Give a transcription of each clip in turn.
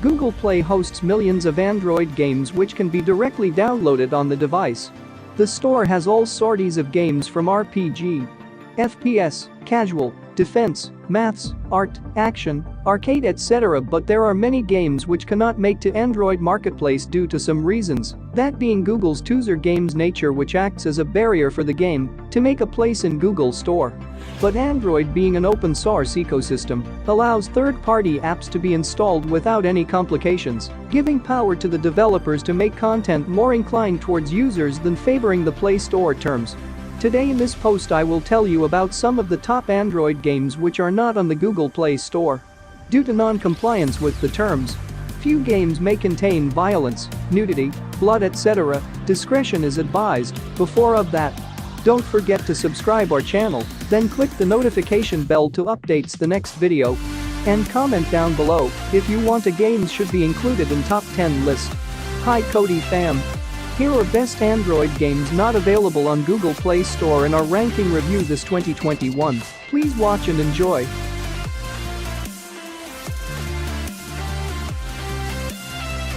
Google Play hosts millions of Android games which can be directly downloaded on the device. The store has all sorts of games from RPG, FPS, casual, defense, maths, art, action, arcade etc. But there are many games which cannot make to Android marketplace due to some reasons, that being Google's user games nature which acts as a barrier for the game to make a place in Google Store. But Android being an open source ecosystem allows third-party apps to be installed without any complications, giving power to the developers to make content more inclined towards users than favoring the Play Store terms. Today in this post I will tell you about some of the top Android games which are not on the Google Play Store. Due to non-compliance with the terms, few games may contain violence, nudity, blood etc. Discretion is advised. Before of that, don't forget to subscribe our channel, then click the notification bell to updates the next video. And comment down below if you want a game should be included in top 10 list. Hi Cody fam. Here are best Android games not available on Google Play Store in our ranking review this 2021. Please watch and enjoy.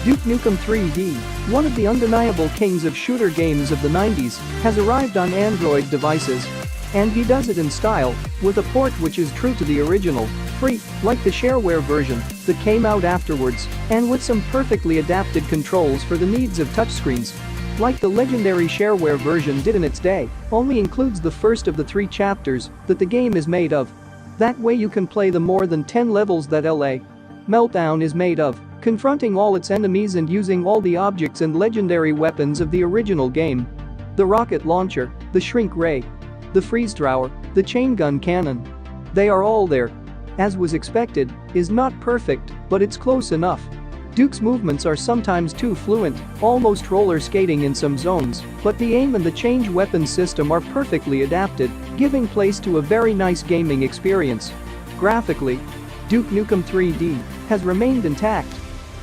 Duke Nukem 3D, one of the undeniable kings of shooter games of the 90s, has arrived on Android devices. And he does it in style, with a port which is true to the original, free, like the shareware version that came out afterwards, and with some perfectly adapted controls for the needs of touchscreens. Like the legendary shareware version did in its day, only includes the first of the 3 chapters that the game is made of. That way you can play the more than 10 levels that LA Meltdown is made of, confronting all its enemies and using all the objects and legendary weapons of the original game. The rocket launcher, the shrink ray, the freeze thrower, the chain gun cannon. They are all there. As was expected, is not perfect, but it's close enough. Duke's movements are sometimes too fluent, almost roller skating in some zones, but the aim and the change weapon system are perfectly adapted, giving place to a very nice gaming experience. Graphically, Duke Nukem 3D has remained intact.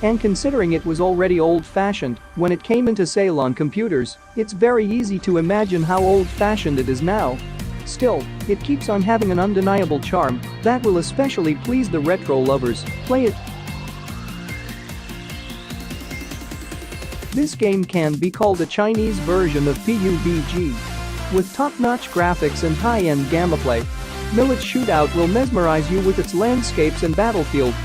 And considering it was already old-fashioned when it came into sale on computers, it's very easy to imagine how old-fashioned it is now. Still, it keeps on having an undeniable charm that will especially please the retro lovers. Play it. This game can be called a Chinese version of PUBG. With top-notch graphics and high-end gameplay, Millet Shootout will mesmerize you with its landscapes and battlefield.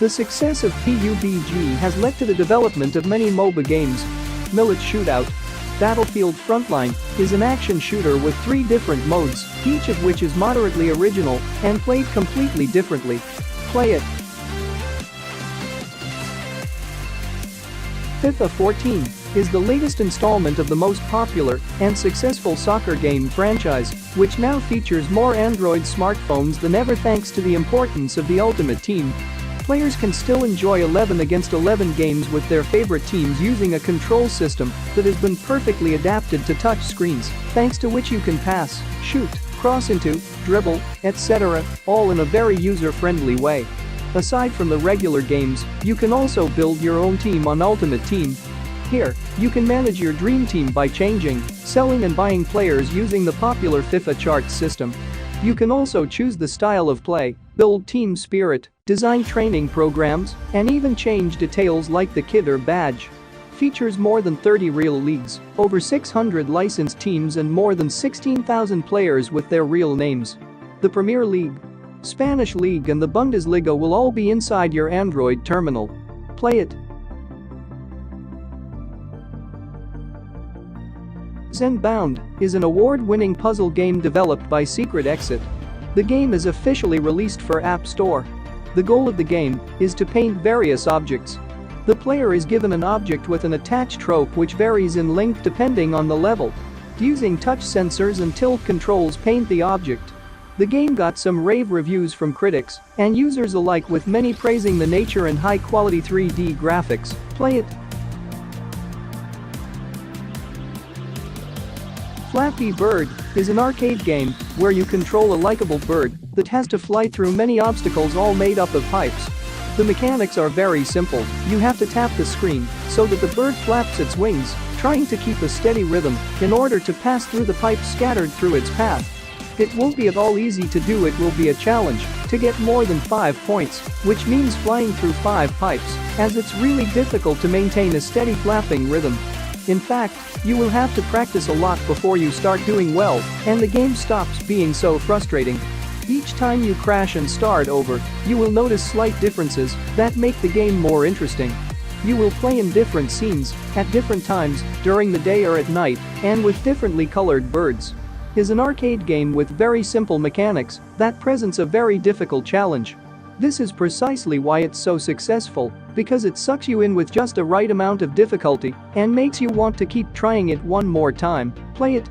The success of PUBG has led to the development of many MOBA games. Millet Shootout Battlefield Frontline is an action shooter with 3 different modes, each of which is moderately original and played completely differently. Play it. FIFA 14 is the latest installment of the most popular and successful soccer game franchise, which now features more Android smartphones than ever thanks to the importance of the Ultimate Team. Players can still enjoy 11 against 11 games with their favorite teams using a control system that has been perfectly adapted to touch screens, thanks to which you can pass, shoot, cross into, dribble, etc., all in a very user-friendly way. Aside from the regular games, you can also build your own team on Ultimate Team. Here, you can manage your dream team by changing, selling and buying players using the popular FIFA charts system. You can also choose the style of play, build team spirit, design training programs, and even change details like the kit or badge. Features more than 30 real leagues, over 600 licensed teams and more than 16,000 players with their real names. The Premier League, Spanish League and the Bundesliga will all be inside your Android terminal. Play it. Zenbound is an award-winning puzzle game developed by Secret Exit. The game is officially released for App Store. The goal of the game is to paint various objects. The player is given an object with an attached rope which varies in length depending on the level. Using touch sensors and tilt controls paint the object. The game got some rave reviews from critics and users alike, with many praising the nature and high-quality 3D graphics. Play it. Flappy Bird is an arcade game where you control a likable bird that has to fly through many obstacles all made up of pipes. The mechanics are very simple. You have to tap the screen so that the bird flaps its wings, trying to keep a steady rhythm in order to pass through the pipes scattered through its path. It won't be at all easy to do. It will be a challenge to get more than 5 points, which means flying through 5 pipes, as it's really difficult to maintain a steady flapping rhythm. In fact, you will have to practice a lot before you start doing well, and the game stops being so frustrating. Each time you crash and start over, you will notice slight differences that make the game more interesting. You will play in different scenes, at different times, during the day or at night, and with differently colored birds. Is an arcade game with very simple mechanics that presents a very difficult challenge. This is precisely why it's so successful, because it sucks you in with just a right amount of difficulty and makes you want to keep trying it one more time. Play it.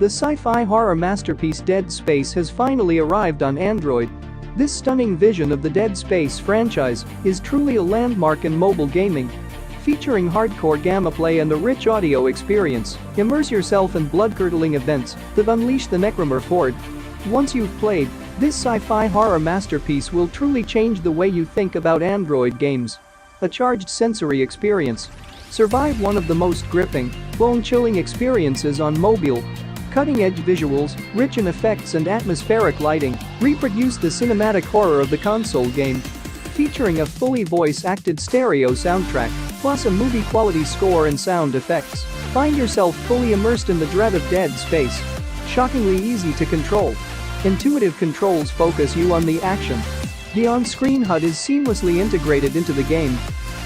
The sci-fi horror masterpiece Dead Space has finally arrived on Android. This stunning vision of the Dead Space franchise is truly a landmark in mobile gaming. Featuring hardcore gameplay and a rich audio experience, immerse yourself in blood-curdling events that unleash the necromorph. Once you've played, this sci-fi horror masterpiece will truly change the way you think about Android games. A charged sensory experience. Survive one of the most gripping, bone-chilling experiences on mobile. Cutting-edge visuals, rich in effects and atmospheric lighting, reproduce the cinematic horror of the console game. Featuring a fully voice-acted stereo soundtrack, plus a movie-quality score and sound effects, find yourself fully immersed in the dread of Dead Space. Shockingly easy to control. Intuitive controls focus you on the action. The on-screen HUD is seamlessly integrated into the game.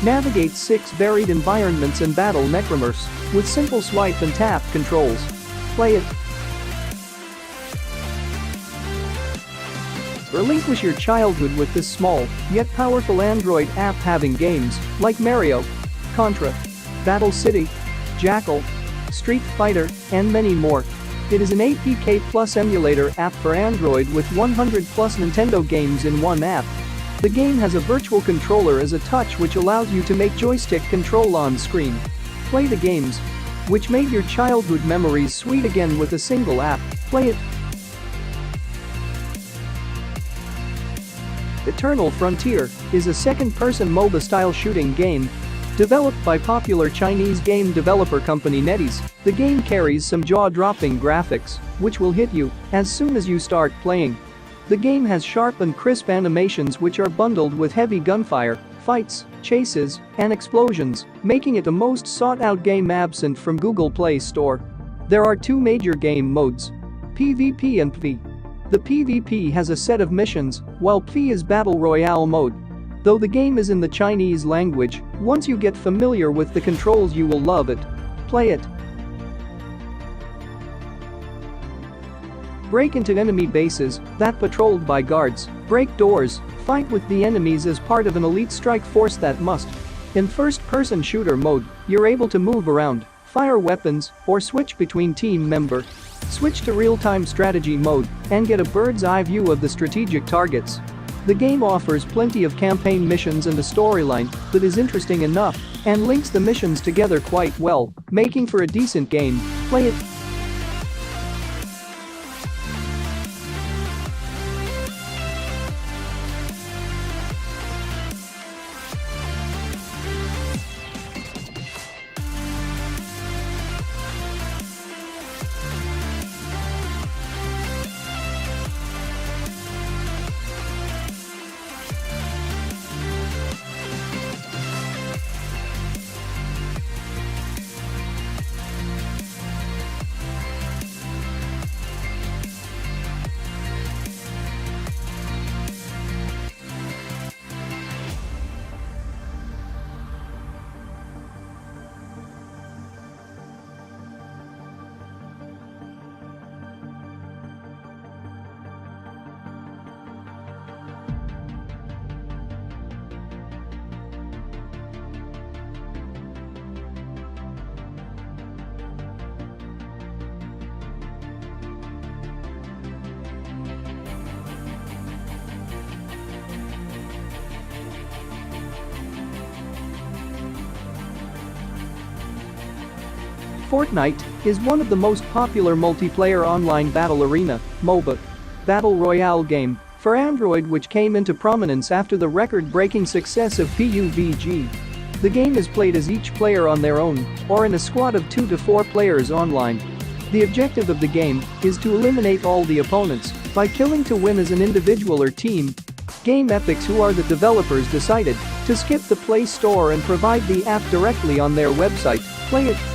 Navigate 6 varied environments and battle necromorphs with simple swipe and tap controls. Play it. Relinquish your childhood with this small, yet powerful Android app, having games like Mario, Contra, Battle City, Jackal, Street Fighter, and many more. It is an APK Plus emulator app for Android with 100 plus Nintendo games in one app. The game has a virtual controller as a touch, which allows you to make joystick control on screen. Play the games which made your childhood memories sweet again with a single app. Play it. Eternal Frontier is a second-person MOBA-style shooting game. Developed by popular Chinese game developer company NetEase, the game carries some jaw-dropping graphics, which will hit you as soon as you start playing. The game has sharp and crisp animations which are bundled with heavy gunfire, fights, chases, and explosions, making it the most sought-out game absent from Google Play Store. There are 2 major game modes: PvP and PvE. The PvP has a set of missions, while PvE is Battle Royale mode. Though the game is in the Chinese language, once you get familiar with the controls you will love it. Play it. Break into enemy bases that patrolled by guards, break doors, fight with the enemies as part of an elite strike force that must. In first-person shooter mode, you're able to move around, fire weapons, or switch between team members. Switch to real-time strategy mode and get a bird's-eye view of the strategic targets. The game offers plenty of campaign missions and a storyline that is interesting enough and links the missions together quite well, making for a decent game. Play it. Fortnite is one of the most popular multiplayer online battle arena (MOBA) battle royale game, for Android, which came into prominence after the record-breaking success of PUBG. The game is played as each player on their own or in a squad of 2 to 4 players online. The objective of the game is to eliminate all the opponents by killing to win as an individual or team. Game Epics, who are the developers, decided to skip the Play Store and provide the app directly on their website. Play it.